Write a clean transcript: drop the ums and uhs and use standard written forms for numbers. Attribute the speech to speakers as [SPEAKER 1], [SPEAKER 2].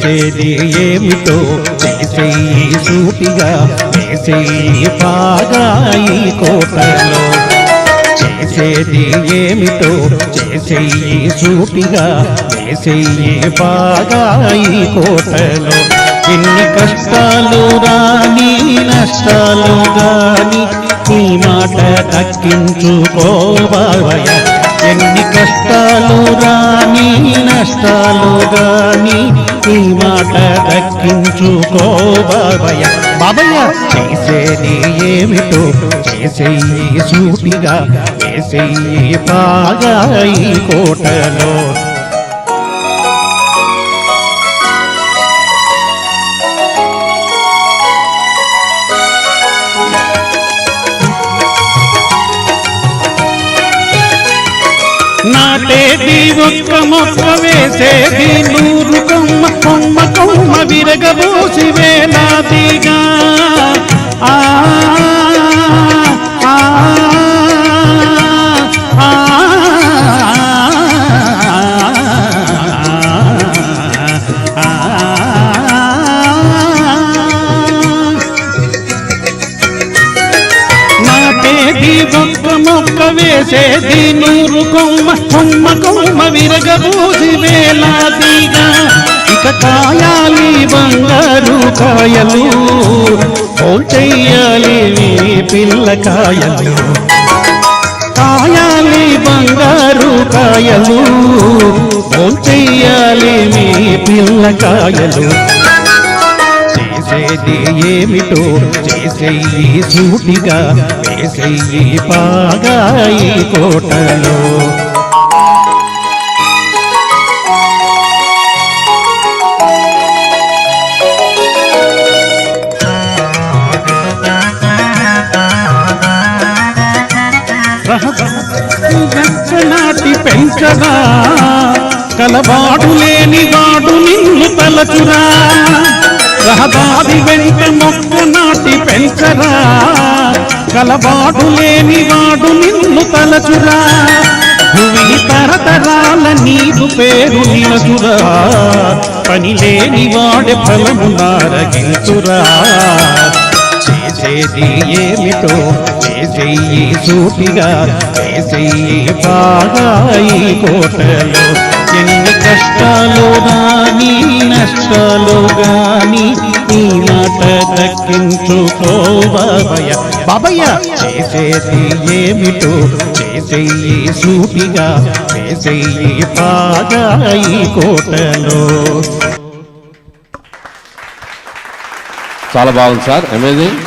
[SPEAKER 1] చేసేది ఏమిటో చేసేయి సూటిగా వేసేయి బాగా ఈ కోటలో చేసేది ఏమిటో చేసేయి సూటిగా వేసేయి బాగా ఈ కోటలో ఎన్ని కష్టాలు రాని నష్టాలు గాని ఈ మాట దక్కించుకోవయ ఎన్ని కష్టాలు రాని నష్టాలు గాని ఈ మాట దక్కించుకోవయ బాబయ్య చేసేది ఏమిటో చేసేయి సూటిగా వేసేయి బాగా ఈ కోటలో నాటేది ఒక్క మొక్క వేసేది 100 కొమ్మ కొమ్మ కొమ్మ విరగబోసి వేలాదిగా ఆ ఒక్క మొక్క వేసేది 100 కొమ్మ కొమ్మ కొమ్మ విరగబూసి వేలాదిగా ఇక కాయాలి బంగారు కాయలు చెయ్యాలి పిల్లకాయలు కాయాలి బంగారు కాయలు చెయ్యాలి పిల్లకాయలు చేసేది ఏమిటో చేసేయి సూటిగా వేసేయి బాగా ఈ కోటలో నాటి పెంచగా కలవాడు లేని వాడు నిన్ను తలచురా రహదారి వెంట మొక్క నాటి పెంచరా కలవాడు లేని వాడు నిన్ను తలచురా భూమి తరతరాల నీరు పేరు నిలచురా పని లేని వాడే ఫలము నారగించురా చేసేది ఏమిటో చేసేయి సూటిగా వేసేయి బాగా ఈ కోటలో ఎన్ని కష్టాలు రాని నష్టాలు గాని ఈ మాట దక్కించుకోవయ బాబయ్య చేసేది ఏమిటో చేసేయి సూటిగా వేసేయి బాగా ఈ కోటలో
[SPEAKER 2] చాలా బాగుంది సార్, అమేజింగ్.